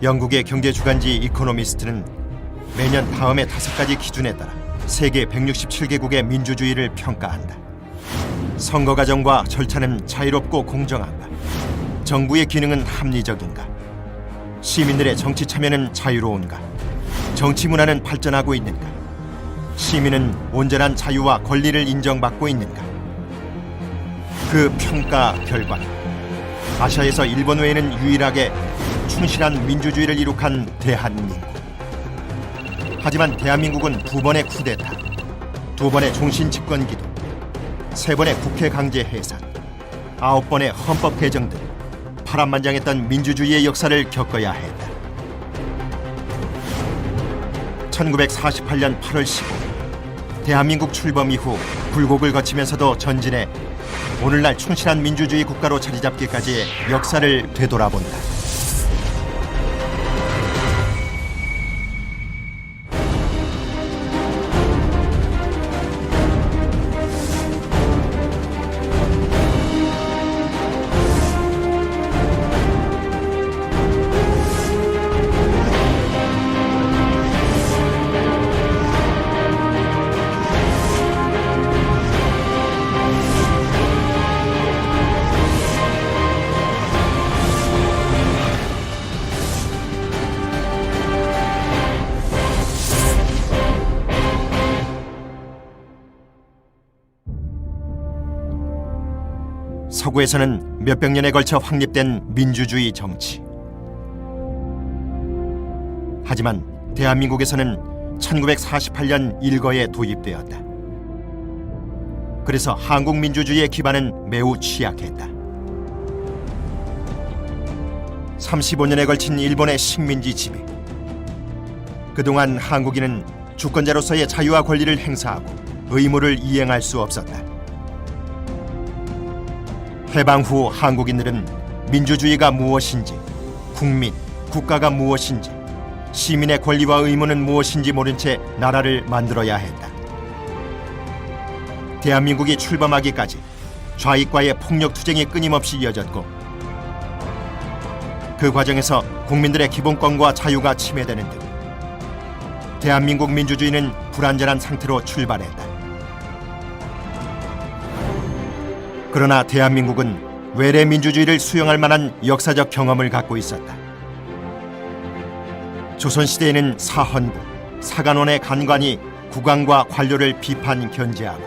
영국의 경제 주간지 이코노미스트는 매년 다음의 5가지 기준에 따라 세계 167개국의 민주주의를 평가한다. 선거 과정과 절차는 자유롭고 공정한가? 정부의 기능은 합리적인가? 시민들의 정치 참여는 자유로운가? 정치 문화는 발전하고 있는가? 시민은 온전한 자유와 권리를 인정받고 있는가? 그 평가 결과 아시아에서 일본 외에는 유일하게 충실한 민주주의를 이룩한 대한민국. 하지만 대한민국은 2번의 쿠데타, 2번의 종신 집권 기도, 3번의 국회 강제 해산, 9번의 헌법 개정 등 파란만장했던 민주주의의 역사를 겪어야 했다. 1948년 8월 15일 대한민국 출범 이후 굴곡을 거치면서도 전진해 오늘날 충실한 민주주의 국가로 자리 잡기까지의 역사를 되돌아본다. 서구에서는 몇백 년에 걸쳐 확립된 민주주의 정치. 하지만 대한민국에서는 1948년 일거에 도입되었다. 그래서 한국 민주주의의 기반은 매우 취약했다. 35년에 걸친 일본의 식민지 지배. 그동안 한국인은 주권자로서의 자유와 권리를 행사하고 의무를 이행할 수 없었다. 해방 후 한국인들은 민주주의가 무엇인지, 국민, 국가가 무엇인지, 시민의 권리와 의무는 무엇인지 모른 채 나라를 만들어야 했다. 대한민국이 출범하기까지 좌익과의 폭력 투쟁이 끊임없이 이어졌고 그 과정에서 국민들의 기본권과 자유가 침해되는 등 대한민국 민주주의는 불완전한 상태로 출발했다. 그러나 대한민국은 외래 민주주의를 수용할 만한 역사적 경험을 갖고 있었다. 조선시대에는 사헌부, 사간원의 간관이 국왕과 관료를 비판 견제하고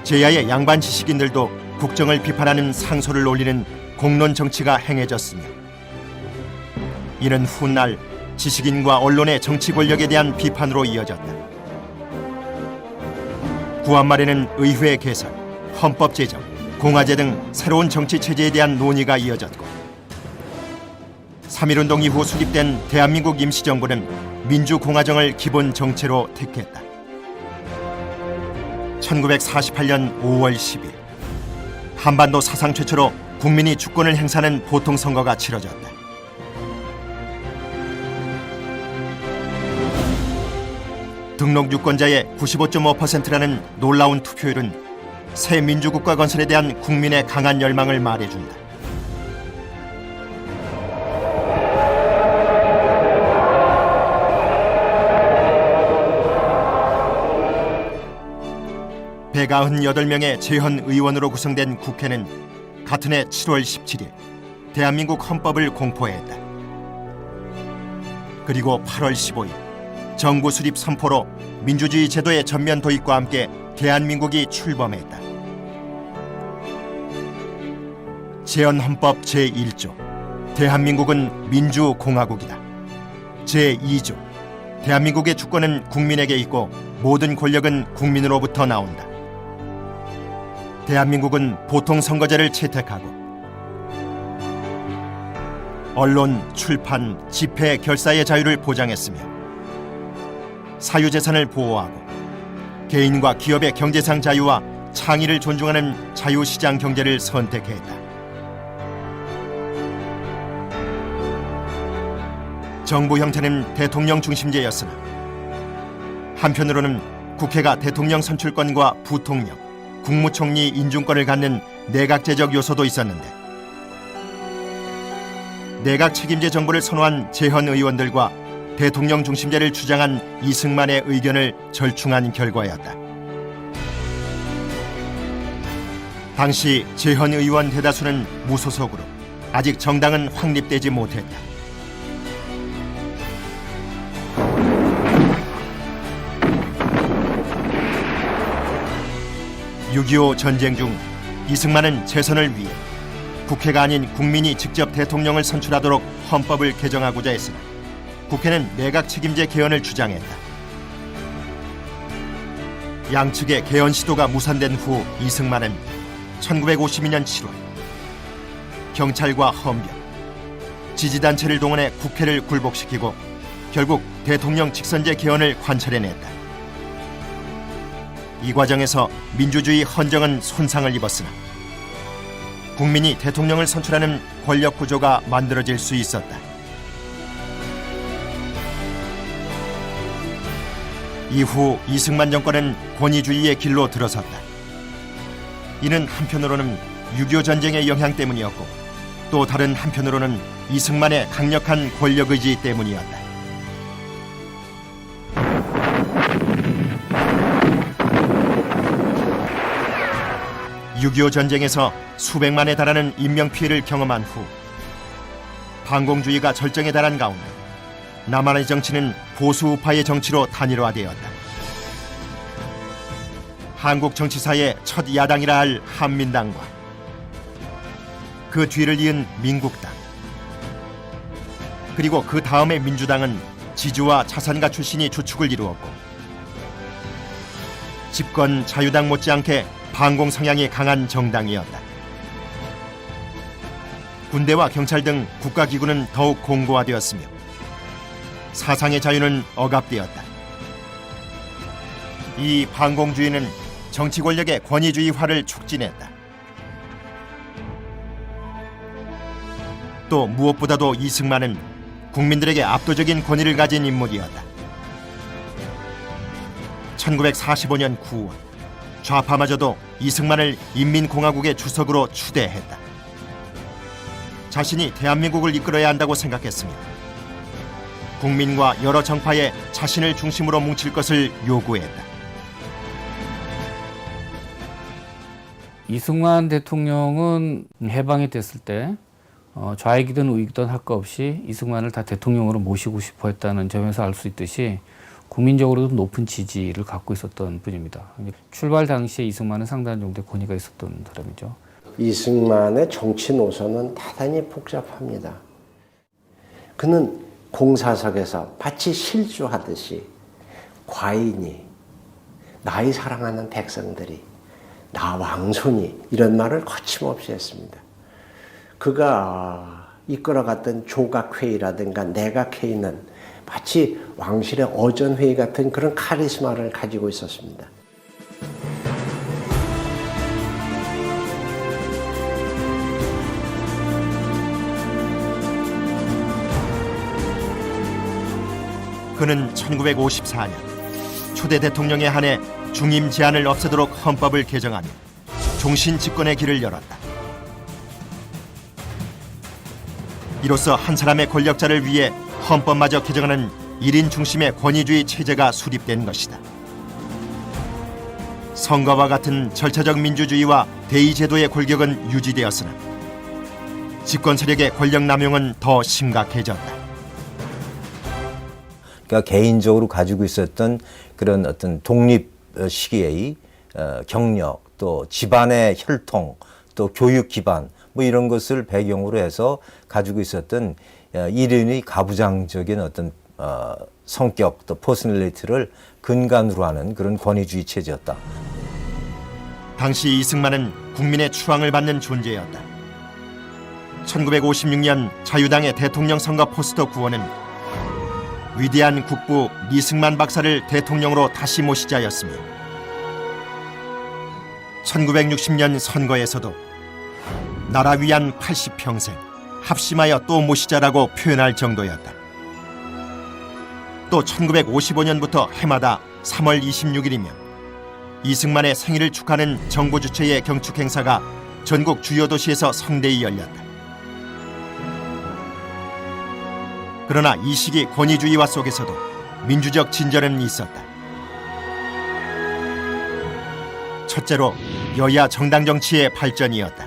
제야의 양반 지식인들도 국정을 비판하는 상소를 올리는 공론 정치가 행해졌으며 이는 훗날 지식인과 언론의 정치 권력에 대한 비판으로 이어졌다. 구한 말에는 의회 개선, 헌법 제정, 공화제 등 새로운 정치 체제에 대한 논의가 이어졌고 3.1운동 이후 수립된 대한민국 임시정부는 민주공화정을 기본 정체로 택했다. 1948년 5월 10일 한반도 사상 최초로 국민이 주권을 행사하는 보통선거가 치러졌다. 등록 유권자의 95.5%라는 놀라운 투표율은 새 민주국가 건설에 대한 국민의 강한 열망을 말해준다. (198명의) 재헌 의원으로 구성된 국회는 같은 해 7월 17일 대한민국 헌법을 공포했다. 그리고 8월 15일 정부 수립 선포로 민주주의 제도의 전면 도입과 함께 대한민국이 출범했다. 재헌헌법 제1조 대한민국은 민주공화국이다. 제2조 대한민국의 주권은 국민에게 있고 모든 권력은 국민으로부터 나온다. 대한민국은 보통선거제를 채택하고 언론, 출판, 집회, 결사의 자유를 보장했으며 사유재산을 보호하고 개인과 기업의 경제상 자유와 창의를 존중하는 자유시장 경제를 선택했다. 정부 형태는 대통령 중심제였으나 한편으로는 국회가 대통령 선출권과 부통령, 국무총리 인준권을 갖는 내각제적 요소도 있었는데 내각 책임제 정부를 선호한 재헌 의원들과 대통령 중심제를 주장한 이승만의 의견을 절충한 결과였다. 당시 재헌 의원 대다수는 무소속으로 아직 정당은 확립되지 못했다. 6.25 전쟁 중 이승만은 재선을 위해 국회가 아닌 국민이 직접 대통령을 선출하도록 헌법을 개정하고자 했으나 국회는 내각 책임제 개헌을 주장했다. 양측의 개헌 시도가 무산된 후 이승만은 1952년 7월 경찰과 헌병, 지지단체를 동원해 국회를 굴복시키고 결국 대통령 직선제 개헌을 관철해냈다. 이 과정에서 민주주의 헌정은 손상을 입었으나 국민이 대통령을 선출하는 권력 구조가 만들어질 수 있었다. 이후 이승만 정권은 권위주의의 길로 들어섰다. 이는 한편으로는 6.25 전쟁의 영향 때문이었고 또 다른 한편으로는 이승만의 강력한 권력 의지 때문이었다. 6.25 전쟁에서 수백만에 달하는 인명피해를 경험한 후 반공주의가 절정에 달한 가운데 남한의 정치는 보수우파의 정치로 단일화되었다. 한국 정치사의 첫 야당이라 할 한민당과 그 뒤를 이은 민국당 그리고 그 다음의 민주당은 지주와 자산가 출신이 주축을 이루었고 집권 자유당 못지않게 반공 성향이 강한 정당이었다. 군대와 경찰 등 국가기구는 더욱 공고화되었으며 사상의 자유는 억압되었다. 이 반공주의는 정치 권력의 권위주의화를 촉진했다. 또 무엇보다도 이승만은 국민들에게 압도적인 권위를 가진 인물이었다. 1945년 9월 좌파마저도 이승만을 인민공화국의 주석으로 추대했다. 자신이 대한민국을 이끌어야 한다고 생각했으며 국민과 여러 정파에 자신을 중심으로 뭉칠 것을 요구했다. 이승만 대통령은 해방이 됐을 때 좌익이든 우익이든 할 것 없이 이승만을 다 대통령으로 모시고 싶어 했다는 점에서 알 수 있듯이 국민적으로도 높은 지지를 갖고 있었던 분입니다. 출발 당시에 이승만은 상당한 정도의 권위가 있었던 사람이죠. 이승만의 정치 노선은 대단히 복잡합니다. 그는 공사석에서 마치 실주하듯이 과인이, 나의 사랑하는 백성들이, 나 왕손이 이런 말을 거침없이 했습니다. 그가 이끌어갔던 조각회의라든가 내각회의는 마치 왕실의 어전회의 같은 그런 카리스마를 가지고 있었습니다. 그는 1954년 초대 대통령에 한해 중임 제한을 없애도록 헌법을 개정하며 종신 집권의 길을 열었다. 이로써 한 사람의 권력자를 위해 헌법마저 개정하는 1인 중심의 권위주의 체제가 수립된 것이다. 선거와 같은 절차적 민주주의와 대의제도의 골격은 유지되었으나 집권 세력의 권력 남용은 더 심각해졌다. 그러니까 개인적으로 가지고 있었던 그런 어떤 독립 시기의 경력, 또 집안의 혈통, 또 교육 기반 뭐 이런 것을 배경으로 해서 가지고 있었던 일인의 가부장적인 어떤 성격 또 퍼스널리티를 근간으로 하는 그런 권위주의 체제였다. 당시 이승만은 국민의 추앙을 받는 존재였다. 1956년 자유당의 대통령 선거 포스터 구호는 위대한 국부 이승만 박사를 대통령으로 다시 모시자였으며 1960년 선거에서도 나라 위한 80평생 합심하여 또 모시자라고 표현할 정도였다. 또 1955년부터 해마다 3월 26일이면 이승만의 생일을 축하하는 정부 주최의 경축 행사가 전국 주요 도시에서 성대히 열렸다. 그러나 이 시기 권위주의화 속에서도 민주적 진전은 있었다. 첫째로 여야 정당 정치의 발전이었다.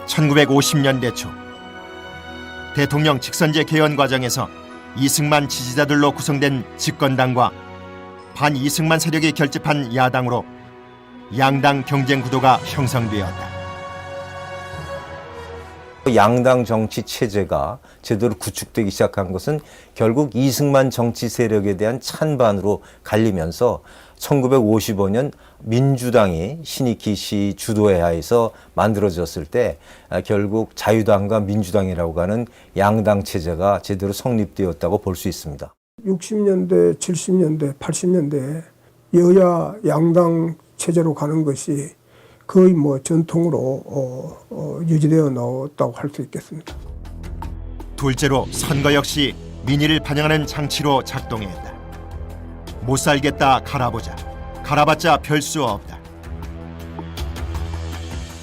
1950년대 초 대통령 직선제 개헌 과정에서 이승만 지지자들로 구성된 집권당과 반 이승만 세력이 결집한 야당으로 양당 경쟁 구도가 형성되었다. 양당 정치 체제가 제대로 구축되기 시작한 것은 결국 이승만 정치 세력에 대한 찬반으로 갈리면서 1955년 민주당이 신익희 씨 주도에 하에서 만들어졌을 때 결국 자유당과 민주당이라고 하는 양당 체제가 제대로 성립되었다고 볼 수 있습니다. 60년대, 70년대, 80년대 여야 양당 체제로 가는 것이 거의 전통으로 유지되어 나왔다고 할 수 있겠습니다. 둘째로 선거 역시 민의를 반영하는 장치로 작동했다. 못 살겠다 갈아보자. 갈아봤자 별 수 없다.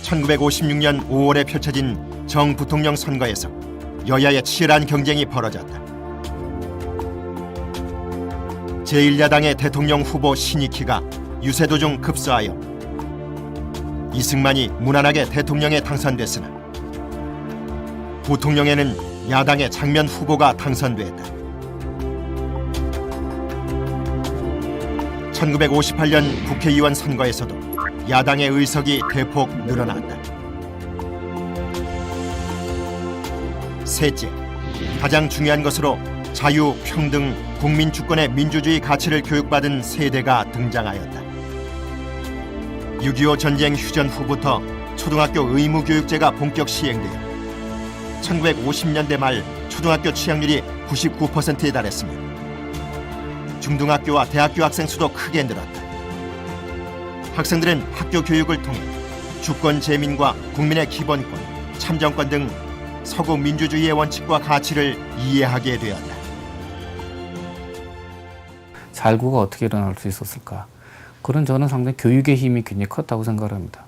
1956년 5월에 펼쳐진 정부통령 선거에서 여야의 치열한 경쟁이 벌어졌다. 제1야당의 대통령 후보 신익희가 유세 도중 급사하여 이승만이 무난하게 대통령에 당선됐으나 부통령에는 야당의 장면 후보가 당선됐다. 1958년 국회의원 선거에서도 야당의 의석이 대폭 늘어났다. 셋째, 가장 중요한 것으로 자유, 평등, 국민 주권의 민주주의 가치를 교육받은 세대가 등장하였다. 6.25 전쟁 휴전 후부터 초등학교 의무교육제가 본격 시행되어 1950년대 말 초등학교 취학률이 99%에 달했으며 중등학교와 대학교 학생 수도 크게 늘었다. 학생들은 학교 교육을 통해 주권 재민과 국민의 기본권, 참정권 등 서구 민주주의의 원칙과 가치를 이해하게 되었다. 잘구가 어떻게 일어날 수 있었을까? 그런 저는 상당히 교육의 힘이 굉장히 컸다고 생각을 합니다.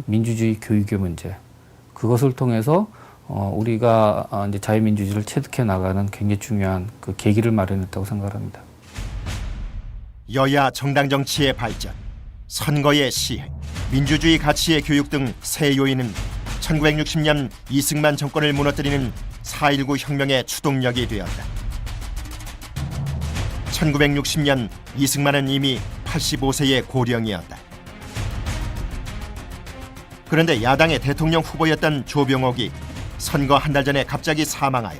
민주주의 교육의 문제. 그것을 통해서 우리가 이제 자유민주주의를 체득해 나가는 굉장히 중요한 그 계기를 마련했다고 생각을 합니다. 여야 정당 정치의 발전, 선거의 시행, 민주주의 가치의 교육 등 세 요인은 1960년 이승만 정권을 무너뜨리는 4.19 혁명의 추동력이 되었다. 1960년 이승만은 이미 85세의 고령이었다. 그런데 야당의 대통령 후보였던 조병옥이 선거 한 달 전에 갑자기 사망하여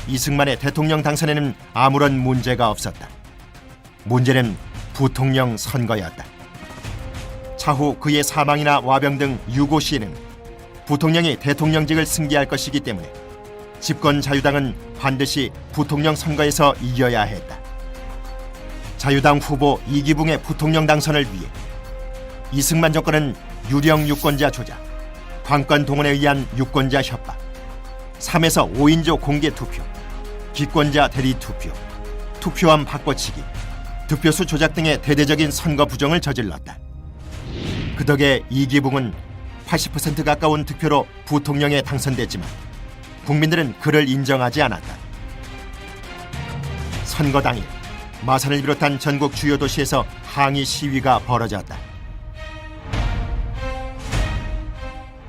이승만의 대통령 당선에는 아무런 문제가 없었다. 문제는 부통령 선거였다. 차후 그의 사망이나 와병 등 유고 시에는 부통령이 대통령직을 승계할 것이기 때문에 집권 자유당은 반드시 부통령 선거에서 이겨야 했다. 자유당 후보 이기붕의 부통령 당선을 위해 이승만 정권은 유령 유권자 조작, 관권 동원에 의한 유권자 협박, 3에서 5인조 공개 투표, 기권자 대리 투표, 투표함 바꿔치기, 득표수 조작 등의 대대적인 선거 부정을 저질렀다. 그 덕에 이기붕은 80% 가까운 득표로 부통령에 당선됐지만 국민들은 그를 인정하지 않았다. 선거 당일 마산을 비롯한 전국 주요 도시에서 항의 시위가 벌어졌다.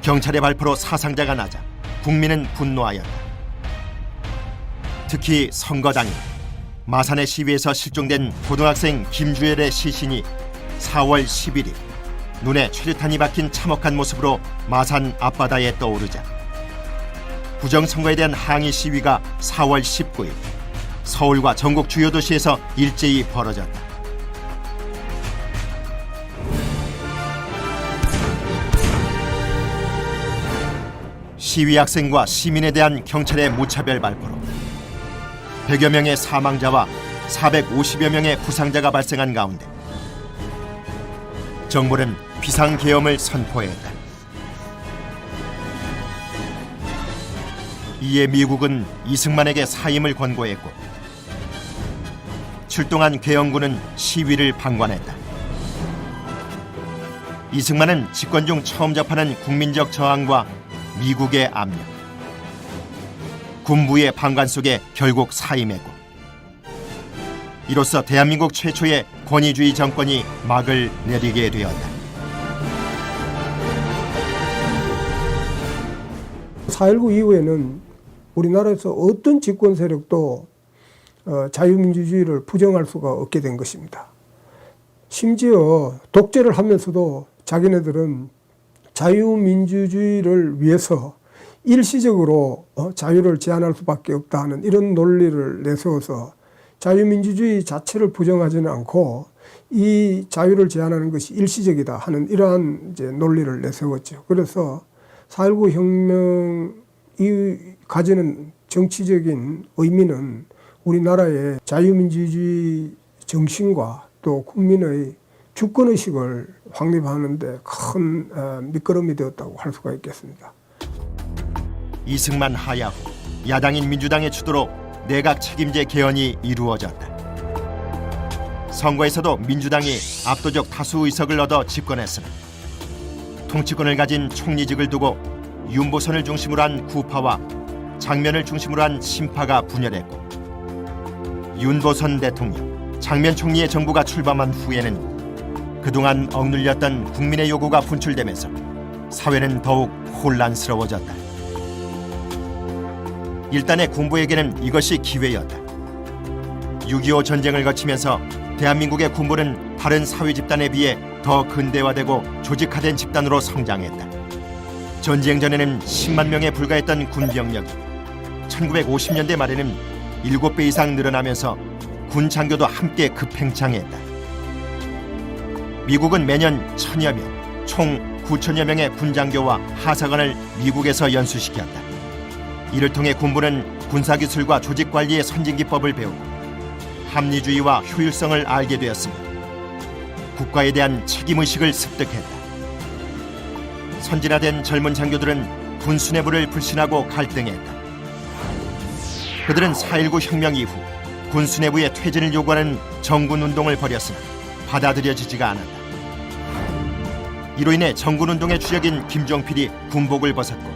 경찰의 발표로 사상자가 나자 국민은 분노하였다. 특히 선거 당일 마산의 시위에서 실종된 고등학생 김주열의 시신이 4월 11일 눈에 최루탄이 박힌 참혹한 모습으로 마산 앞바다에 떠오르자 부정선거에 대한 항의 시위가 4월 19일 서울과 전국 주요 도시에서 일제히 벌어졌다. 시위 학생과 시민에 대한 경찰의 무차별 발포로 100여 명의 사망자와 450여 명의 부상자가 발생한 가운데 정부는 비상계엄을 선포했다. 이에 미국은 이승만에게 사임을 권고했고 출동한 계엄군은 시위를 방관했다. 이승만은 집권 중 처음 접하는 국민적 저항과 미국의 압력, 군부의 방관 속에 결국 사임했고, 이로써 대한민국 최초의 권위주의 정권이 막을 내리게 되었다. 4.19 이후에는 우리나라에서 어떤 집권 세력도 자유민주주의를 부정할 수가 없게 된 것입니다. 심지어 독재를 하면서도 자기네들은 자유민주주의를 위해서 일시적으로 자유를 제한할 수밖에 없다 하는 이런 논리를 내세워서 자유민주주의 자체를 부정하지는 않고 이 자유를 제한하는 것이 일시적이다 하는 이러한 이제 논리를 내세웠죠. 그래서 4.19 혁명이 가지는 정치적인 의미는 우리나라의 자유민주주의 정신과 또 국민의 주권의식을 확립하는 데 큰 밑거름이 되었다고 할 수가 있겠습니다. 이승만 하야 후 야당인 민주당의 주도로 내각 책임제 개헌이 이루어졌다. 선거에서도 민주당이 압도적 다수 의석을 얻어 집권했으나 통치권을 가진 총리직을 두고 윤보선을 중심으로 한 구파와 장면을 중심으로 한 친파가 분열했고, 윤보선 대통령, 장면 총리의 정부가 출범한 후에는 그동안 억눌렸던 국민의 요구가 분출되면서 사회는 더욱 혼란스러워졌다. 일단의 군부에게는 이것이 기회였다. 6.25 전쟁을 거치면서 대한민국의 군부는 다른 사회 집단에 비해 더 근대화되고 조직화된 집단으로 성장했다. 전쟁 전에는 10만 명에 불과했던 군 병력이 1950년대 말에는 7배 이상 늘어나면서 군 장교도 함께 급팽창했다. 미국은 매년 1000여 명, 총 9천여 명의 군 장교와 하사관을 미국에서 연수시켰다. 이를 통해 군부는 군사기술과 조직관리의 선진기법을 배우고 합리주의와 효율성을 알게 되었으며 국가에 대한 책임의식을 습득했다. 선진화된 젊은 장교들은 군 수뇌부를 불신하고 갈등했다. 그들은 4.19 혁명 이후 군 수뇌부의 퇴진을 요구하는 정군운동을 벌였으나 받아들여지지가 않았다. 이로 인해 정군운동의 주역인 김종필이 군복을 벗었고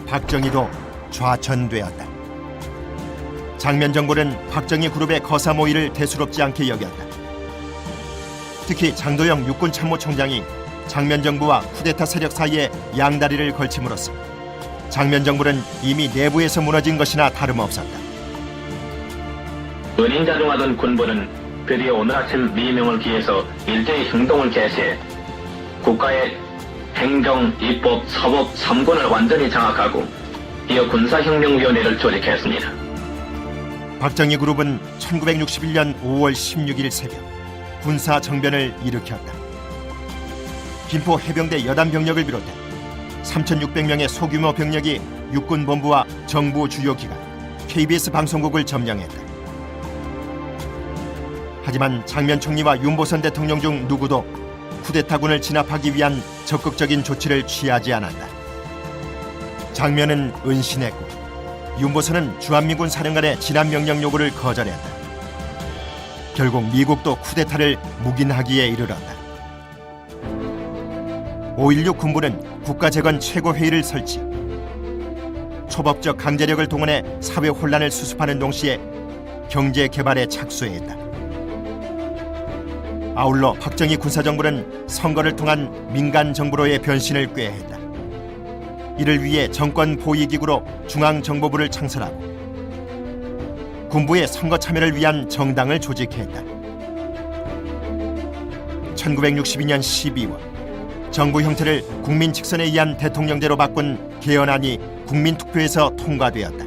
박정희도 좌천되었다. 장면 정부는 박정희 그룹의 거사 모의를 대수롭지 않게 여겼다. 특히 장도영 육군참모총장이 장면 정부와 쿠데타 세력 사이에 양다리를 걸침으로써 장면 정부는 이미 내부에서 무너진 것이나 다름없었다. 은인자중하던 군부는 드디어 오늘 아침 미명을 기해서 일제히 행동을 개시해 국가의 행정, 입법, 사법 3군을 완전히 장악하고 이어 군사혁명위원회를 조직했습니다. 박정희 그룹은 1961년 5월 16일 새벽 군사정변을 일으켰다. 김포 해병대 여단 병력을 비롯해 3,600명의 소규모 병력이 육군본부와 정부 주요 기관, KBS 방송국을 점령했다. 하지만 장면 총리와 윤보선 대통령 중 누구도 쿠데타군을 진압하기 위한 적극적인 조치를 취하지 않았다. 장면은 은신했고 윤보선은 주한미군 사령관의 진압 명령 요구를 거절했다. 결국 미국도 쿠데타를 묵인하기에 이르렀다. 5.16 군부는 국가재건 최고회의를 설치, 초법적 강제력을 동원해 사회 혼란을 수습하는 동시에 경제 개발에 착수했다. 아울러 박정희 군사정부는 선거를 통한 민간 정부로의 변신을 꾀했다. 이를 위해 정권 보위기구로 중앙정보부를 창설하고 군부의 선거 참여를 위한 정당을 조직했다. 1962년 12월 정부 형태를 국민 직선에 의한 대통령제로 바꾼 개헌안이 국민투표에서 통과되었다.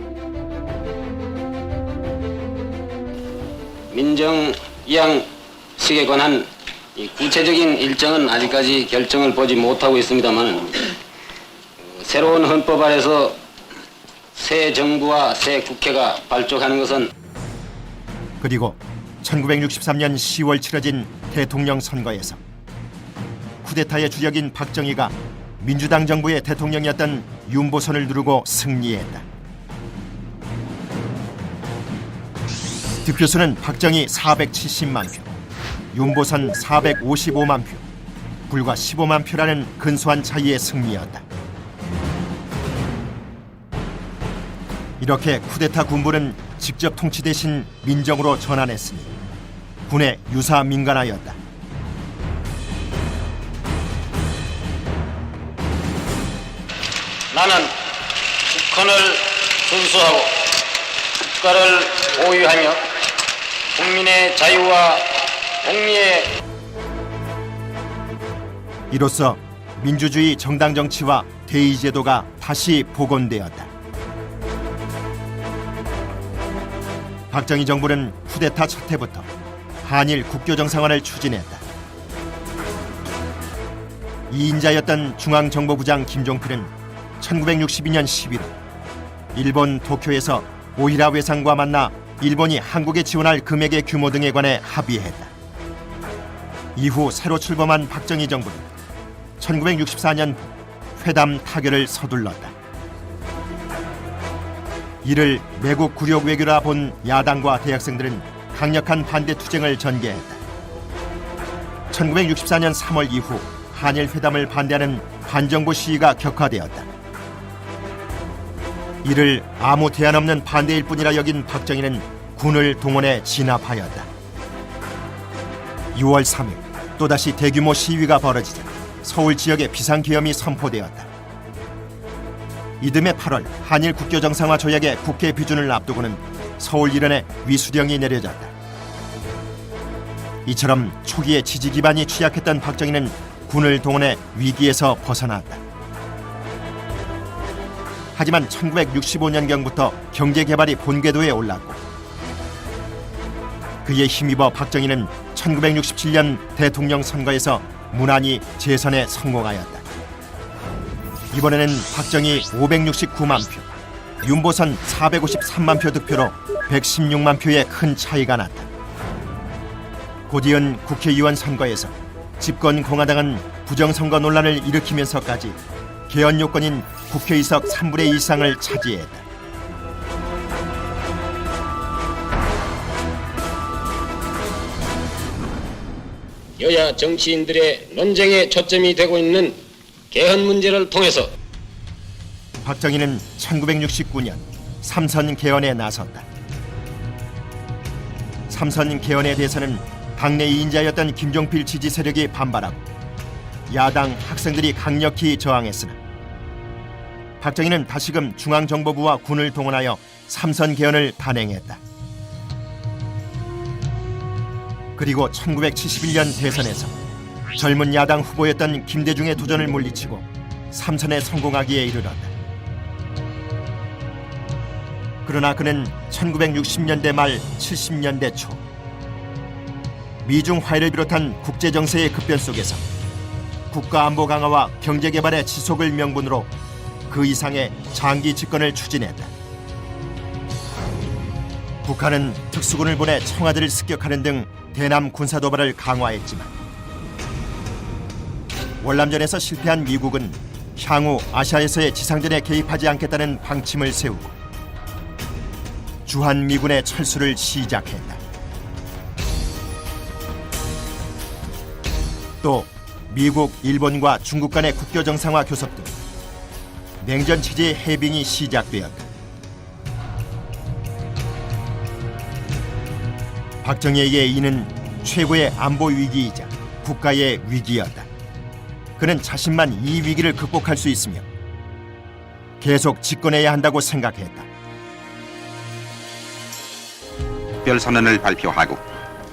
민정 이양식에 관한 구체적인 일정은 아직까지 결정을 보지 못하고 있습니다만 새로운 헌법 아래서 새 정부와 새 국회가 발족하는 것은 그리고 1963년 10월 치러진 대통령 선거에서 쿠데타의 주력인 박정희가 민주당 정부의 대통령이었던 윤보선을 누르고 승리했다. 득표수는 박정희 470만 표, 윤보선 455만 표, 불과 15만 표라는 근소한 차이의 승리였다. 이렇게 쿠데타 군부는 직접 통치 대신 민정으로 전환했으니 군의 유사 민간화였다. 나는 국헌을 준수하고 국가를 보유하며 국민의 자유와 공리에 이로써 민주주의 정당 정치와 대의제도가 다시 복원되었다. 박정희 정부는 쿠데타 첫 해부터 한일 국교 정상화를 추진했다. 이인자였던 중앙정보부장 김종필은 1962년 11월 일본 도쿄에서 오히라 외상과 만나 일본이 한국에 지원할 금액의 규모 등에 관해 합의했다. 이후 새로 출범한 박정희 정부는 1964년 회담 타결을 서둘렀다. 이를 매국 굴욕 외교라 본 야당과 대학생들은 강력한 반대 투쟁을 전개했다. 1964년 3월 이후 한일 회담을 반대하는 반정부 시위가 격화되었다. 이를 아무 대안 없는 반대일 뿐이라 여긴 박정희는 군을 동원해 진압하였다. 6월 3일 또다시 대규모 시위가 벌어지자 서울 지역에 비상계엄이 선포되었다. 이듬해 8월 한일 국교 정상화 조약의 국회 비준을 앞두고는 서울 일원에 위수령이 내려졌다. 이처럼 초기에 지지 기반이 취약했던 박정희는 군을 동원해 위기에서 벗어났다. 하지만 1965년경부터 경제 개발이 본궤도에 올랐고 그에 힘입어 박정희는 1967년 대통령 선거에서 무난히 재선에 성공하였다. 이번에는 박정희 569만 표, 윤보선 453만 표 득표로 116만 표의 큰 차이가 났다. 곧이은 국회의원 선거에서 집권 공화당은 부정선거 논란을 일으키면서까지 개헌 요건인 국회의석 3분의 2 이상을 차지했다. 여야 정치인들의 논쟁의 초점이 되고 있는 개헌 문제를 통해서 박정희는 1969년 삼선 개헌에 나섰다. 삼선 개헌에 대해서는 당내 2인자였던 김종필 지지 세력이 반발하고 야당 학생들이 강력히 저항했으나 박정희는 다시금 중앙정보부와 군을 동원하여 삼선 개헌을 단행했다. 그리고 1971년 대선에서 젊은 야당 후보였던 김대중의 도전을 물리치고 삼선에 성공하기에 이르렀다. 그러나 그는 1960년대 말 70년대 초 미중 화해를 비롯한 국제 정세의 급변 속에서 국가 안보 강화와 경제 개발의 지속을 명분으로 그 이상의 장기 집권을 추진했다. 북한은 특수군을 보내 청와대를 습격하는 등 대남 군사 도발을 강화했지만 월남전에서 실패한 미국은 향후 아시아에서의 지상전에 개입하지 않겠다는 방침을 세우고 주한미군의 철수를 시작했다. 또 미국, 일본과 중국 간의 국교 정상화 교섭 등 냉전 체제의 해빙이 시작되었다. 박정희에게 이는 최고의 안보 위기이자 국가의 위기였다. 그는 자신만 이 위기를 극복할 수 있으며 계속 집권해야 한다고 생각했다. 특별선언을 발표하고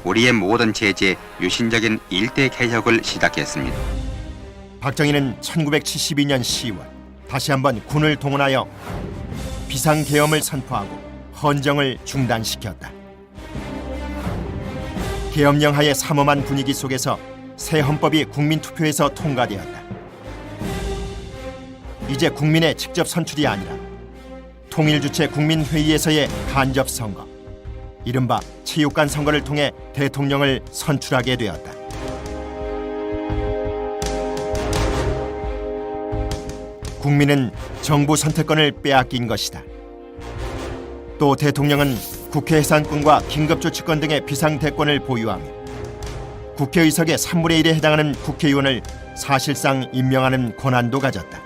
우리의 모든 체제에 유신적인 일대 개혁을 시작했습니다. 박정희는 1972년 10월 다시 한번 군을 동원하여 비상계엄을 선포하고 헌정을 중단시켰다. 계엄령 하의 삼엄한 분위기 속에서 새 헌법이 국민투표에서 통과되었다. 이제 국민의 직접 선출이 아니라 통일주체 국민회의에서의 간접선거, 이른바 체육관 선거를 통해 대통령을 선출하게 되었다. 국민은 정부 선택권을 빼앗긴 것이다. 또 대통령은 국회 해산권과 긴급조치권 등의 비상대권을 보유하며 국회의석의 3분의 1에 해당하는 국회의원을 사실상 임명하는 권한도 가졌다.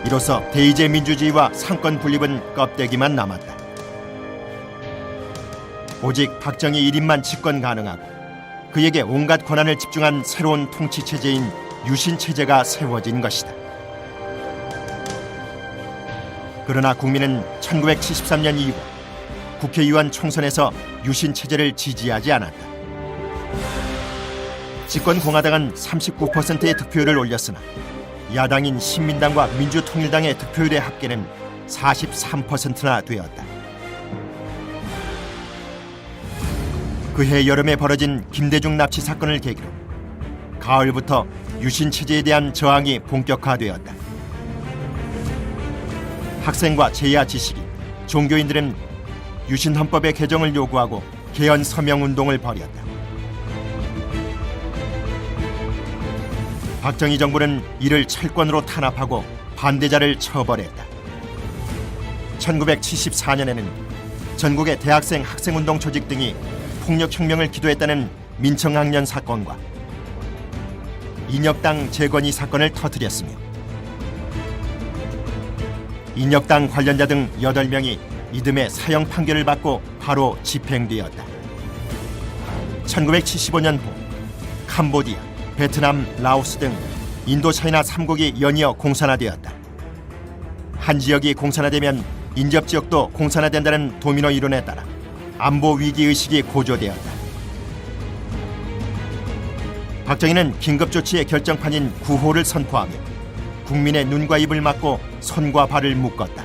이로써 대의제 민주주의와 상권 분립은 껍데기만 남았다. 오직 박정희 1인만 집권 가능하고 그에게 온갖 권한을 집중한 새로운 통치 체제인 유신 체제가 세워진 것이다. 그러나 국민은 1973년 2월 국회의원 총선에서 유신 체제를 지지하지 않았다. 집권 공화당은 39%의 득표율을 올렸으나 야당인 신민당과 민주통일당의 득표율의 합계는 43%나 되었다. 그해 여름에 벌어진 김대중 납치 사건을 계기로 가을부터 유신 체제에 대한 저항이 본격화되었다. 학생과 재야 지식인, 종교인들은 유신 헌법의 개정을 요구하고 개헌 서명 운동을 벌였다. 박정희 정부는 이를 철권으로 탄압하고 반대자를 처벌했다. 1974년에는 전국의 대학생 학생운동 조직 등이 폭력혁명을 기도했다는 민청학년 사건과 인혁당 재건이 사건을 터뜨렸으며 인혁당 관련자 등 8명이 이듬해 사형 판결을 받고 바로 집행되었다. 1975년 봄 캄보디아, 베트남, 라오스 등 인도차이나 3국이 연이어 공산화되었다. 한 지역이 공산화되면 인접 지역도 공산화된다는 도미노 이론에 따라 안보 위기의식이 고조되었다. 박정희는 긴급조치의 결정판인 구호를 선포하며 국민의 눈과 입을 막고 손과 발을 묶었다.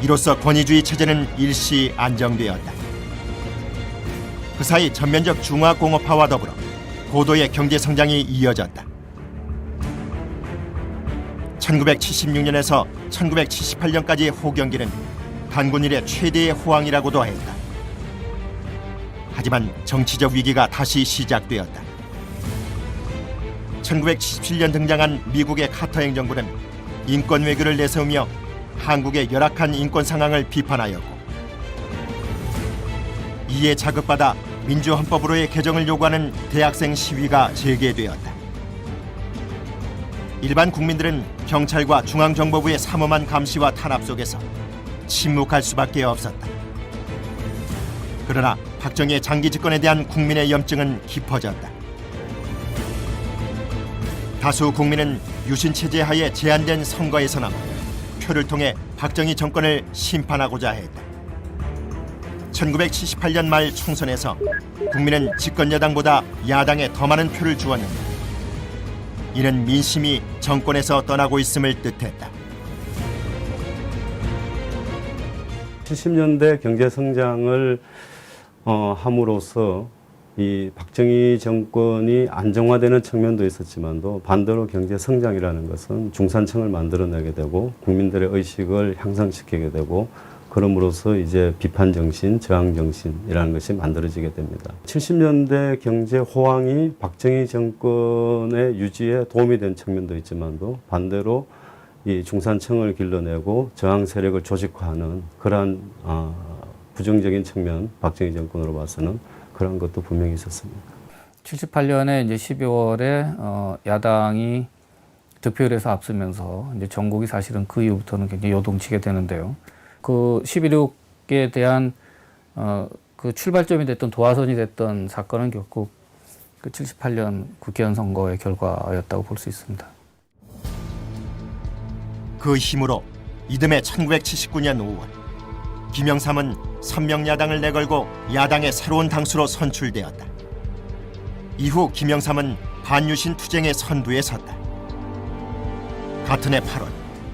이로써 권위주의 체제는 일시 안정되었다. 그 사이 전면적 중화공업화와 더불어 고도의 경제성장이 이어졌다. 1976년에서 1978년까지의 호경기는 단군 이래 최대의 호황이라고도 했다. 하지만 정치적 위기가 다시 시작되었다. 1977년 등장한 미국의 카터 행정부는 인권 외교를 내세우며 한국의 열악한 인권 상황을 비판하였고 이에 자극받아 민주헌법으로의 개정을 요구하는 대학생 시위가 재개되었다. 일반 국민들은 경찰과 중앙정보부의 삼엄한 감시와 탄압 속에서 침묵할 수밖에 없었다. 그러나 박정희의 장기 집권에 대한 국민의 염증은 깊어졌다. 다수 국민은 유신 체제 하에 제한된 선거에서나 표를 통해 박정희 정권을 심판하고자 했다. 1978년 말 총선에서 국민은 집권 여당보다 야당에 더 많은 표를 주었는데 이는 민심이 정권에서 떠나고 있음을 뜻했다. 70년대 경제 성장을 함으로써 이 박정희 정권이 안정화되는 측면도 있었지만도 반대로 경제 성장이라는 것은 중산층을 만들어내게 되고 국민들의 의식을 향상시키게 되고 그럼으로써 이제 비판 정신, 저항 정신이라는 것이 만들어지게 됩니다. 70년대 경제 호황이 박정희 정권의 유지에 도움이 된 측면도 있지만도 반대로 이 중산층을 길러내고 저항 세력을 조직화하는 그러한 부정적인 측면, 박정희 정권으로 봐서는 그런 것도 분명히 있었습니다. 78년에 이제 12월에 야당이 득표율에서 앞서면서 이제 전국이 사실은 그 이후부터는 굉장히 요동치게 되는데요. 그 11.6에 대한 그 출발점이 됐던 도화선이 됐던 사건은 결국 그 78년 국회의원 선거의 결과였다고 볼 수 있습니다. 그 힘으로 이듬해 1979년 5월 김영삼은 선명야당을 내걸고 야당의 새로운 당수로 선출되었다. 이후 김영삼은 반유신 투쟁의 선두에 섰다. 같은 해 8월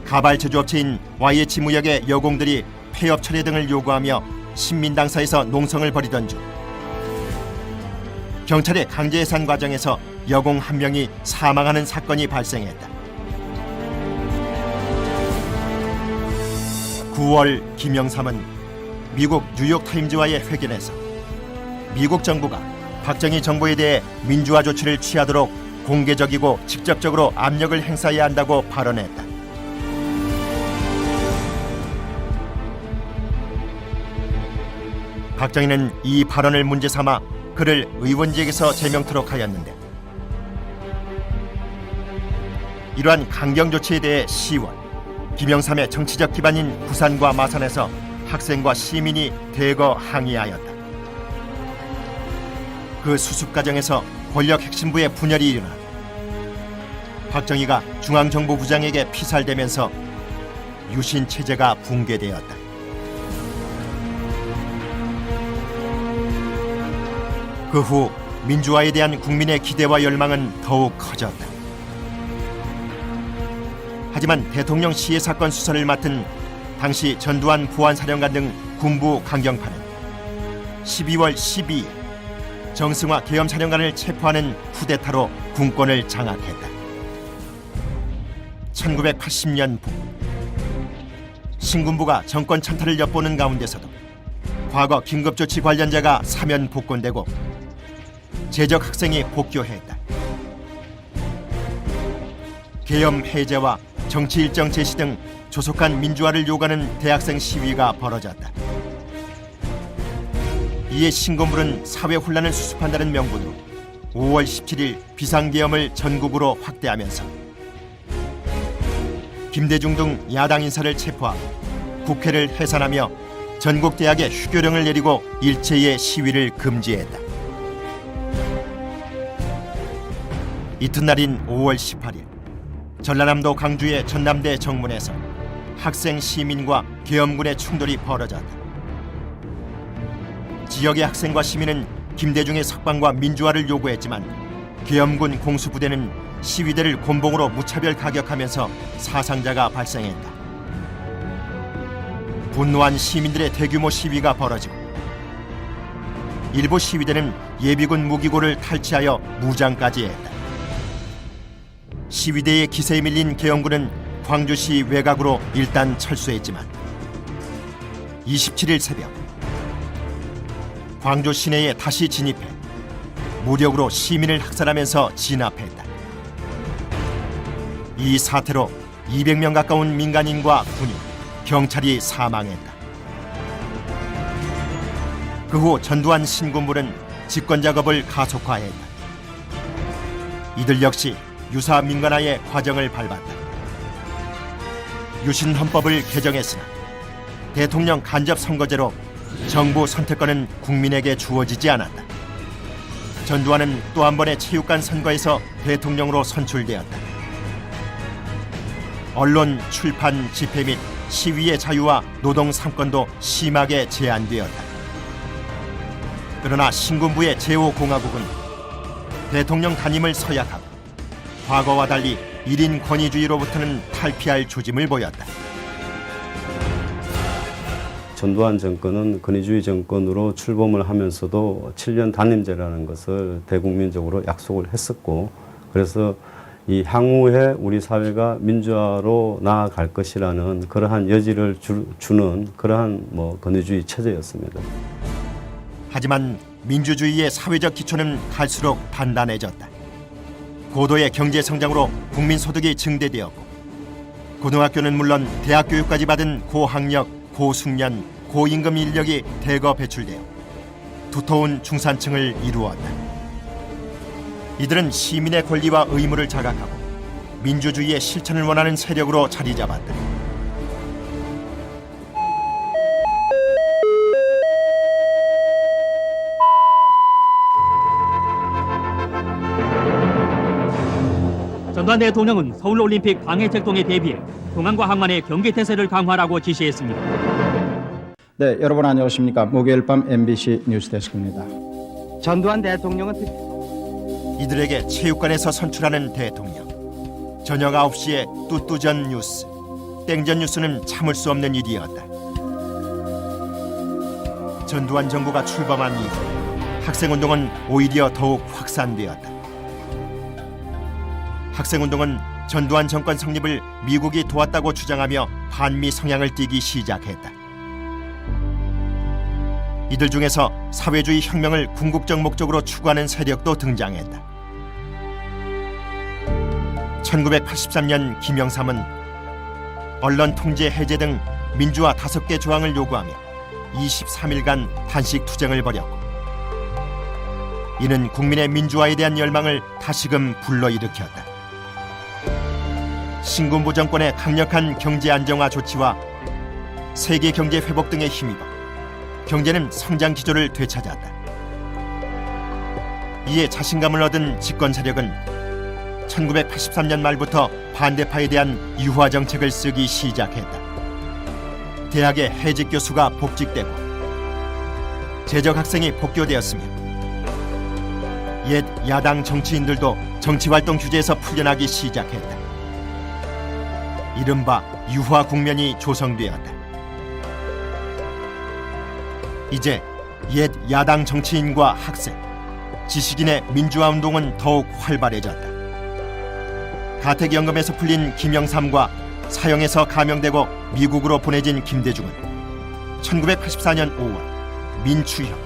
가발 제조업체인 YH무역의 여공들이 폐업 철회 등을 요구하며 신민당사에서 농성을 벌이던 중 경찰의 강제 해산 과정에서 여공 한 명이 사망하는 사건이 발생했다. 9월 김영삼은 미국 뉴욕타임즈와의 회견에서 미국 정부가 박정희 정부에 대해 민주화 조치를 취하도록 공개적이고 직접적으로 압력을 행사해야 한다고 발언했다. 박정희는 이 발언을 문제 삼아 그를 의원직에서 제명토록 하였는데 이러한 강경 조치에 대해 10월 김영삼의 정치적 기반인 부산과 마산에서 학생과 시민이 대거 항의하였다. 그 수습 과정에서 권력 핵심부의 분열이 일어나 박정희가 중앙정보부장에게 피살되면서 유신 체제가 붕괴되었다. 그 후 민주화에 대한 국민의 기대와 열망은 더욱 커졌다. 하지만 대통령 시해 사건 수사를 맡은 당시 전두환 보안사령관 등 군부 강경파는 12월 12일 정승화 계엄사령관을 체포하는 쿠데타로 군권을 장악했다. 1980년 봄 신군부가 정권 찬탈을 엿보는 가운데서도 과거 긴급조치 관련자가 사면 복권되고 재적 학생이 복교했다. 계엄 해제와 정치 일정 제시 등 조속한 민주화를 요구하는 대학생 시위가 벌어졌다. 이에 신군부는 사회 혼란을 수습한다는 명분으로 5월 17일 비상계엄을 전국으로 확대하면서 김대중 등 야당 인사를 체포하고 국회를 해산하며 전국 대학에 휴교령을 내리고 일체의 시위를 금지했다. 이튿날인 5월 18일 전라남도 광주의 전남대 정문에서 학생 시민과 계엄군의 충돌이 벌어졌다. 지역의 학생과 시민은 김대중의 석방과 민주화를 요구했지만 계엄군 공수부대는 시위대를 곤봉으로 무차별 가격하면서 사상자가 발생했다. 분노한 시민들의 대규모 시위가 벌어지고 일부 시위대는 예비군 무기고를 탈취하여 무장까지 했다. 시위대의 기세에 밀린 계엄군은 광주시 외곽으로 일단 철수했지만 27일 새벽 광주 시내에 다시 진입해 무력으로 시민을 학살하면서 진압했다. 이 사태로 200명 가까운 민간인과 군인, 경찰이 사망했다. 그 후 전두환 신군부는 집권 작업을 가속화했다. 이들 역시 유사 민간화의 과정을 밟았다. 유신 헌법을 개정했으나 대통령 간접 선거제로 정부 선택권은 국민에게 주어지지 않았다. 전두환은 또 한 번의 체육관 선거에서 대통령으로 선출되었다. 언론, 출판, 집회 및 시위의 자유와 노동 3권도 심하게 제한되었다. 그러나 신군부의 제5공화국은 대통령 단임을 서약하고 과거와 달리 1인 권위주의로부터는 탈피할 조짐을 보였다. 전두환 정권은 권위주의 정권으로 출범을 하면서도 7년 단임제라는 것을 대국민적으로 약속을 했었고, 그래서 이 향후에 우리 사회가 민주화로 나아갈 것이라는 그러한 여지를 주는 그러한 권위주의 체제였습니다. 하지만 민주주의의 사회적 기초는 갈수록 단단해졌다. 고도의 경제 성장으로 국민 소득이 증대되었고, 고등학교는 물론 대학 교육까지 받은 고학력, 고숙련, 고임금 인력이 대거 배출되어 두터운 중산층을 이루었다. 이들은 시민의 권리와 의무를 자각하고 민주주의의 실천을 원하는 세력으로 자리 잡았다. 전두환 대통령은 서울올림픽 방해철동에 대비해 공항과 항만의 경계태세를 강화하라고 지시했습니다. 네, 여러분 안녕하십니까. 목요일 밤 MBC 뉴스데스크입니다. 전두환 대통령은 이들에게 체육관에서 선출하는 대통령. 저녁 9시에 뚜뚜전 뉴스, 땡전 뉴스는 참을 수 없는 일이었다. 전두환 정부가 출범한 이후 학생운동은 오히려 더욱 확산되었다. 학생운동은 전두환 정권 성립을 미국이 도왔다고 주장하며 반미 성향을 띠기 시작했다. 이들 중에서 사회주의 혁명을 궁극적 목적으로 추구하는 세력도 등장했다. 1983년 김영삼은 언론 통제 해제 등 민주화 5개 조항을 요구하며 23일간 단식 투쟁을 벌였고, 이는 국민의 민주화에 대한 열망을 다시금 불러일으켰다. 신군부 정권의 강력한 경제 안정화 조치와 세계 경제 회복 등에 힘입어 경제는 성장 기조를 되찾았다. 이에 자신감을 얻은 집권 세력은 1983년 말부터 반대파에 대한 유화 정책을 쓰기 시작했다. 대학의 해직 교수가 복직되고 재적 학생이 복교되었으며 옛 야당 정치인들도 정치활동 규제에서 풀려나기 시작했다. 이른바 유화 국면이 조성되었다. 이제 옛 야당 정치인과 학생, 지식인의 민주화 운동은 더욱 활발해졌다. 가택연금에서 풀린 김영삼과 사형에서 감형되고 미국으로 보내진 김대중은 1984년 5월 민추협,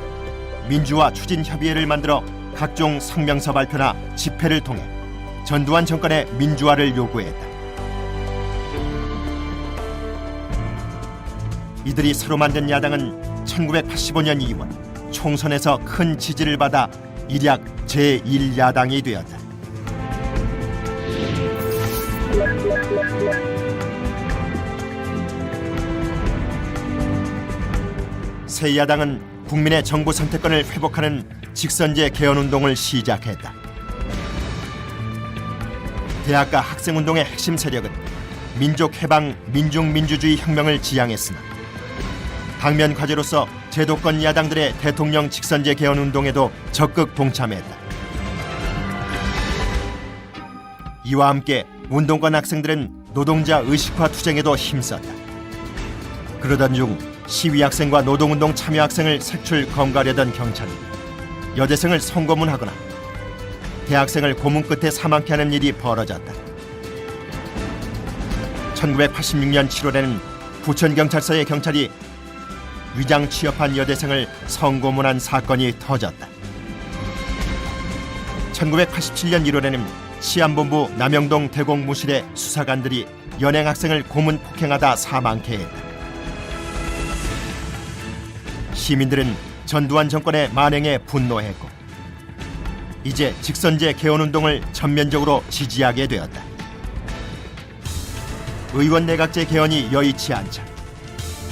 민주화 추진협의회를 만들어 각종 성명서 발표나 집회를 통해 전두환 정권의 민주화를 요구했다. 이들이 서로 만든 야당은 1985년 2월 총선에서 큰 지지를 받아 일약 제1야당이 되었다. 새 야당은 국민의 정부 선택권을 회복하는 직선제 개헌운동을 시작했다. 대학가 학생운동의 핵심 세력은 민족해방 민중민주주의 혁명을 지향했으나 당면 과제로서 제도권 야당들의 대통령 직선제 개헌운동에도 적극 동참했다. 이와 함께 운동권 학생들은 노동자 의식화 투쟁에도 힘썼다. 그러던 중 시위 학생과 노동운동 참여 학생을 색출 검거하려던 경찰이 여대생을 성고문하거나 대학생을 고문 끝에 사망케 하는 일이 벌어졌다. 1986년 7월에는 부천경찰서의 경찰이 위장 취업한 여대생을 성고문한 사건이 터졌다. 1987년 1월에는 치안본부 남영동 대공무실의 수사관들이 연행 학생을 고문 폭행하다 사망케 했다. 시민들은 전두환 정권의 만행에 분노했고 이제 직선제 개헌운동을 전면적으로 지지하게 되었다. 의원 내각제 개헌이 여의치 않자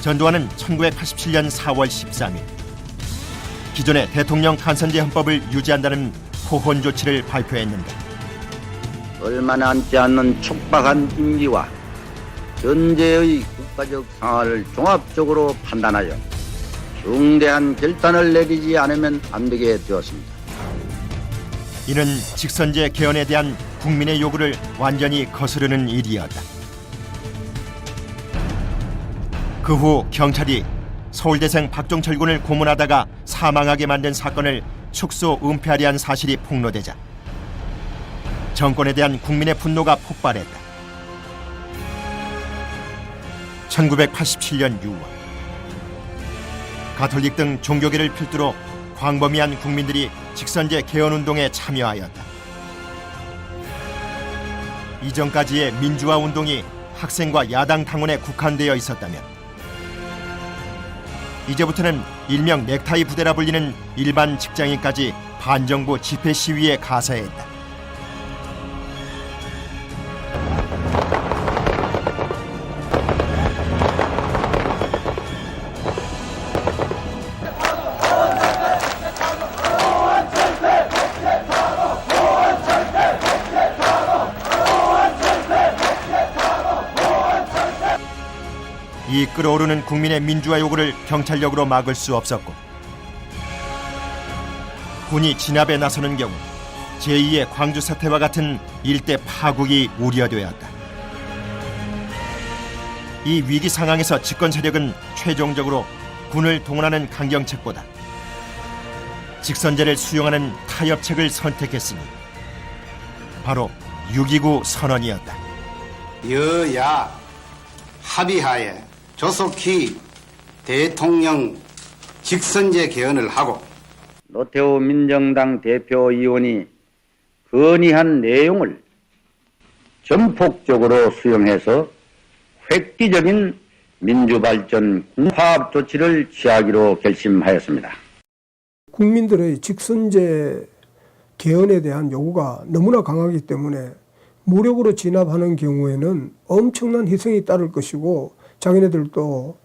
전두환은 1987년 4월 13일 기존의 대통령 간선제 헌법을 유지한다는 호헌 조치를 발표했는데 얼마 남지 않는 촉박한 임기와 현재의 국가적 상황을 종합적으로 판단하여 중대한 결단을 내리지 않으면 안 되게 되었습니다. 이는 직선제 개헌에 대한 국민의 요구를 완전히 거스르는 일이었다. 그 후 경찰이 서울대생 박종철 군을 고문하다가 사망하게 만든 사건을 축소 은폐하려 한 사실이 폭로되자 정권에 대한 국민의 분노가 폭발했다. 1987년 6월 가톨릭 등 종교계를 필두로 광범위한 국민들이 직선제 개헌운동에 참여하였다. 이전까지의 민주화 운동이 학생과 야당 당원에 국한되어 있었다면 이제부터는 일명 넥타이 부대라 불리는 일반 직장인까지 반정부 집회 시위에 가세했다. 이 끓어오르는 국민의 민주화 요구를 경찰력으로 막을 수 없었고 군이 진압에 나서는 경우 제2의 광주 사태와 같은 일대 파국이 우려되었다. 이 위기 상황에서 집권 세력은 최종적으로 군을 동원하는 강경책보다 직선제를 수용하는 타협책을 선택했으니 바로 6.29 선언이었다. 여야 합의하에 조속히 대통령 직선제 개헌을 하고 노태우 민정당 대표의원이 건의한 내용을 전폭적으로 수용해서 획기적인 민주발전 화합 조치를 취하기로 결심하였습니다. 국민들의 직선제 개헌에 대한 요구가 너무나 강하기 때문에 무력으로 진압하는 경우에는 엄청난 희생이 따를 것이고 자기네들도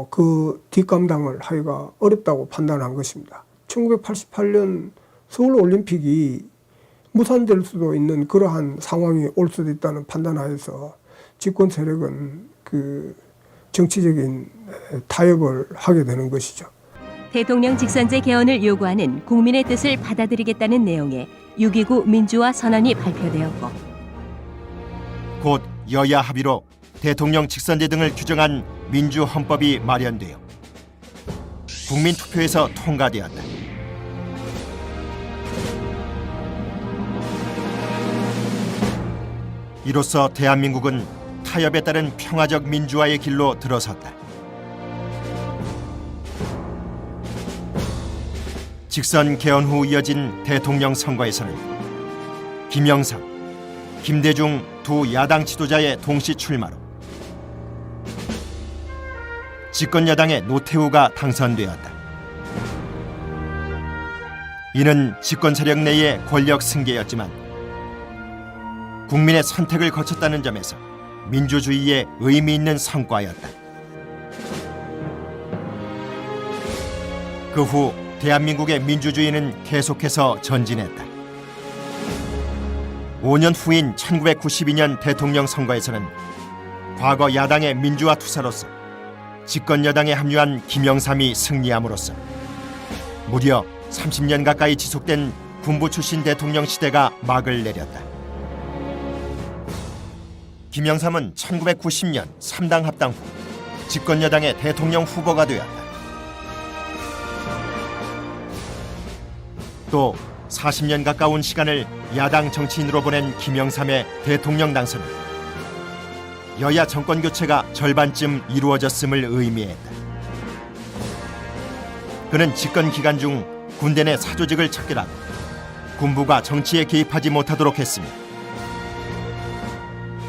그 뒷감당을 하기가 어렵다고 판단한 것입니다. 1988년 서울올림픽이 무산될 수도 있는 그러한 상황이 올 수도 있다는 판단하에서 집권 세력은 그 정치적인 타협을 하게 되는 것이죠. 대통령 직선제 개헌을 요구하는 국민의 뜻을 받아들이겠다는 내용의 6.29 민주화 선언이 발표되었고 곧 여야 합의로 대통령 직선제 등을 규정한 민주헌법이 마련되어 국민투표에서 통과되었다. 이로써 대한민국은 타협에 따른 평화적 민주화의 길로 들어섰다. 직선 개헌 후 이어진 대통령 선거에서는 김영삼, 김대중 두 야당 지도자의 동시 출마로 집권 여당의 노태우가 당선되었다. 이는 집권 세력 내의 권력 승계였지만 국민의 선택을 거쳤다는 점에서 민주주의에 의미 있는 성과였다. 그 후 대한민국의 민주주의는 계속해서 전진했다. 5년 후인 1992년 대통령 선거에서는 과거 야당의 민주화 투사로서 집권 여당에 합류한 김영삼이 승리함으로써 무려 30년 가까이 지속된 군부 출신 대통령 시대가 막을 내렸다. 김영삼은 1990년 3당 합당 후 집권 여당의 대통령 후보가 되었다. 또 40년 가까운 시간을 야당 정치인으로 보낸 김영삼의 대통령 당선은 여야 정권 교체가 절반쯤 이루어졌음을 의미했다. 그는 집권 기간 중 군대 내 사조직을 척결하고 군부가 정치에 개입하지 못하도록 했으며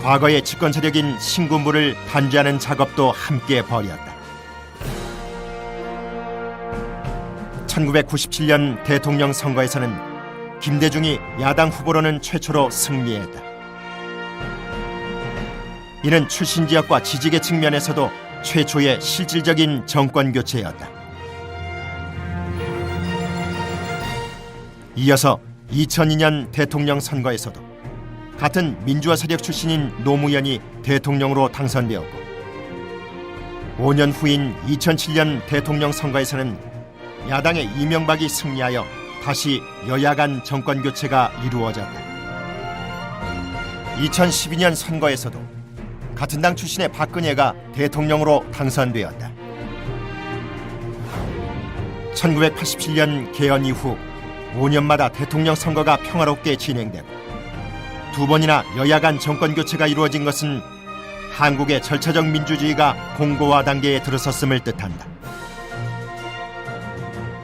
과거의 집권 세력인 신군부를 단죄하는 작업도 함께 벌였다. 1997년 대통령 선거에서는 김대중이 야당 후보로는 최초로 승리했다. 이는 출신 지역과 지지계층 면에서도 최초의 실질적인 정권 교체였다. 이어서 2002년 대통령 선거에서도 같은 민주화 세력 출신인 노무현이 대통령으로 당선되었고 5년 후인 2007년 대통령 선거에서는 야당의 이명박이 승리하여 다시 여야 간 정권 교체가 이루어졌다. 2012년 선거에서도 같은 당 출신의 박근혜가 대통령으로 당선되었다. 1987년 개헌 이후 5년마다 대통령 선거가 평화롭게 진행되고 두 번이나 여야 간 정권 교체가 이루어진 것은 한국의 절차적 민주주의가 공고화 단계에 들어섰음을 뜻한다.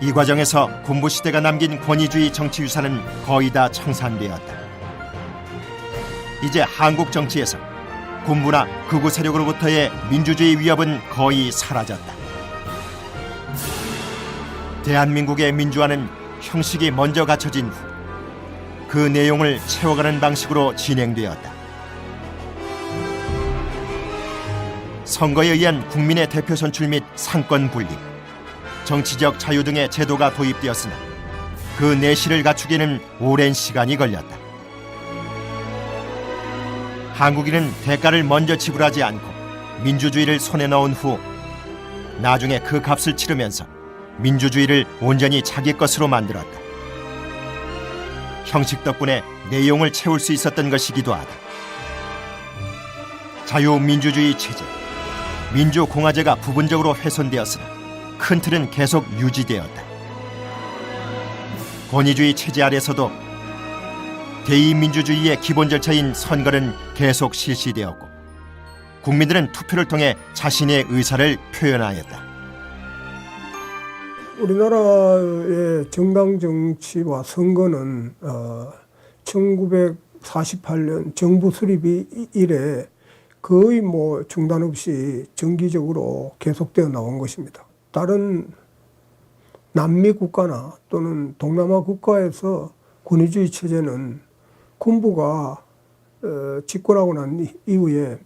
이 과정에서 군부 시대가 남긴 권위주의 정치 유산은 거의 다 청산되었다. 이제 한국 정치에서 군부나 극우 세력으로부터의 민주주의 위협은 거의 사라졌다. 대한민국의 민주화는 형식이 먼저 갖춰진 후 그 내용을 채워가는 방식으로 진행되었다. 선거에 의한 국민의 대표 선출 및 상권 분립, 정치적 자유 등의 제도가 도입되었으나 그 내실을 갖추기는 오랜 시간이 걸렸다. 한국인은 대가를 먼저 지불하지 않고 민주주의를 손에 넣은 후 나중에 그 값을 치르면서 민주주의를 온전히 자기 것으로 만들었다. 형식 덕분에 내용을 채울 수 있었던 것이기도 하다. 자유민주주의 체제, 민주공화제가 부분적으로 훼손되었으나 큰 틀은 계속 유지되었다. 권위주의 체제 아래서도 대의민주주의의 기본 절차인 선거는 계속 실시되었고 국민들은 투표를 통해 자신의 의사를 표현하였다. 우리나라의 정당 정치와 선거는 1948년 정부 수립 이래 거의 중단 없이 정기적으로 계속되어 나온 것입니다. 다른 남미 국가나 또는 동남아 국가에서 권위주의 체제는 군부가 집권하고 난 이후에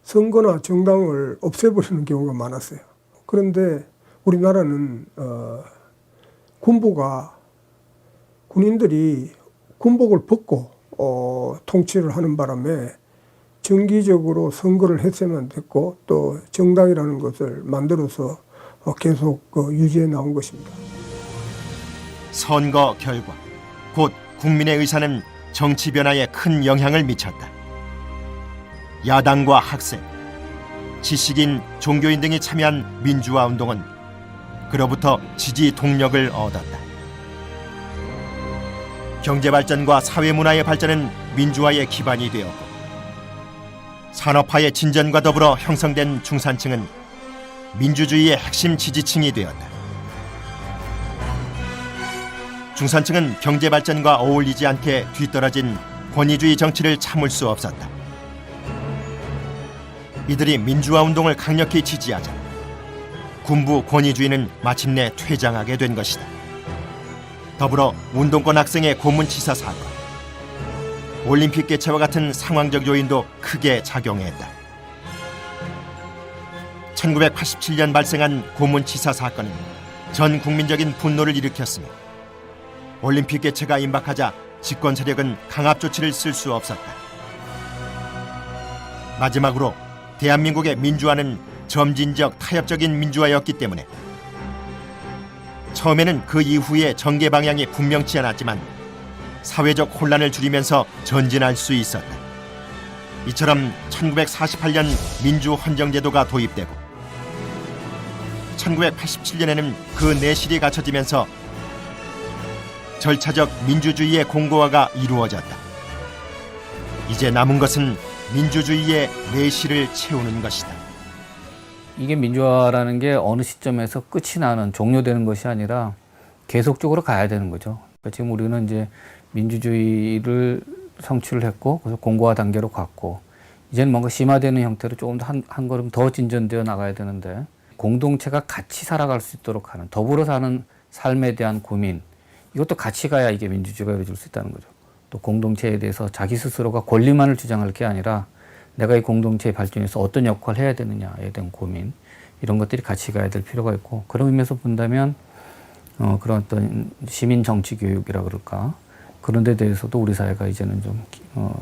선거나 정당을 없애버리는 경우가 많았어요. 그런데 우리나라는 군인들이 군복을 벗고 통치를 하는 바람에 정기적으로 선거를 했으면 됐고 또 정당이라는 것을 만들어서 계속 유지해 나온 것입니다. 선거 결과 곧 국민의 의사는 정치 변화에 큰 영향을 미쳤다. 야당과 학생, 지식인, 종교인 등이 참여한 민주화 운동은 그로부터 지지 동력을 얻었다. 경제 발전과 사회 문화의 발전은 민주화의 기반이 되었고 산업화의 진전과 더불어 형성된 중산층은 민주주의의 핵심 지지층이 되었다. 중산층은 경제 발전과 어울리지 않게 뒤떨어진 권위주의 정치를 참을 수 없었다. 이들이 민주화 운동을 강력히 지지하자 군부 권위주의는 마침내 퇴장하게 된 것이다. 더불어 운동권 학생의 고문치사 사건, 올림픽 개최와 같은 상황적 요인도 크게 작용했다. 1987년 발생한 고문치사 사건은 전 국민적인 분노를 일으켰으며 올림픽 개최가 임박하자 집권 세력은 강압 조치를 쓸 수 없었다. 마지막으로 대한민국의 민주화는 점진적 타협적인 민주화였기 때문에 처음에는 그 이후의 전개 방향이 분명치 않았지만 사회적 혼란을 줄이면서 전진할 수 있었다. 이처럼 1948년 민주헌정제도가 도입되고 1987년에는 그 내실이 갖춰지면서 절차적 민주주의의 공고화가 이루어졌다. 이제 남은 것은 민주주의의 내실을 채우는 것이다. 이게 민주화라는 게 어느 시점에서 끝이 나는, 종료되는 것이 아니라 계속적으로 가야 되는 거죠. 그러니까 지금 우리는 이제 민주주의를 성취를 했고, 그래서 공고화 단계로 갔고, 이제는 뭔가 심화되는 형태로 조금 더 한 걸음 더 진전되어 나가야 되는데, 공동체가 같이 살아갈 수 있도록 하는, 더불어 사는 삶에 대한 고민, 이것도 같이 가야 이게 민주주의가 이루어질 수 있다는 거죠. 또 공동체에 대해서 자기 스스로가 권리만을 주장할 게 아니라 내가 이 공동체의 발전에서 어떤 역할을 해야 되느냐에 대한 고민, 이런 것들이 같이 가야 될 필요가 있고, 그런 의미에서 본다면 그런 어떤 시민 정치 교육이라 그럴까, 그런 데 대해서도 우리 사회가 이제는 좀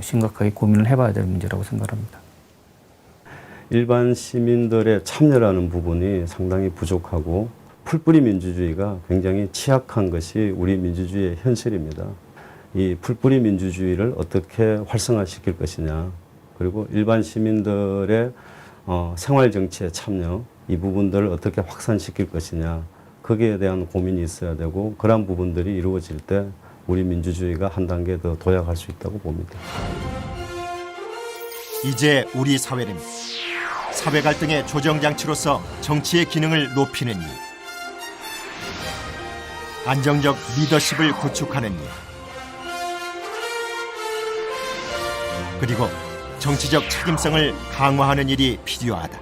심각하게 고민을 해봐야 될 문제라고 생각합니다. 일반 시민들의 참여라는 부분이 상당히 부족하고 풀뿌리 민주주의가 굉장히 취약한 것이 우리 민주주의의 현실입니다. 이 풀뿌리 민주주의를 어떻게 활성화시킬 것이냐, 그리고 일반 시민들의 생활정치에 참여, 이 부분들을 어떻게 확산시킬 것이냐, 거기에 대한 고민이 있어야 되고, 그런 부분들이 이루어질 때 우리 민주주의가 한 단계 더 도약할 수 있다고 봅니다. 이제 우리 사회는 사회 갈등의 조정장치로서 정치의 기능을 높이는 일, 안정적 리더십을 구축하는 일, 그리고 정치적 책임성을 강화하는 일이 필요하다.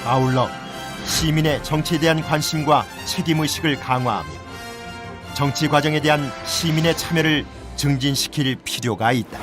아울러 시민의 정치에 대한 관심과 책임의식을 강화하며 정치 과정에 대한 시민의 참여를 증진시킬 필요가 있다.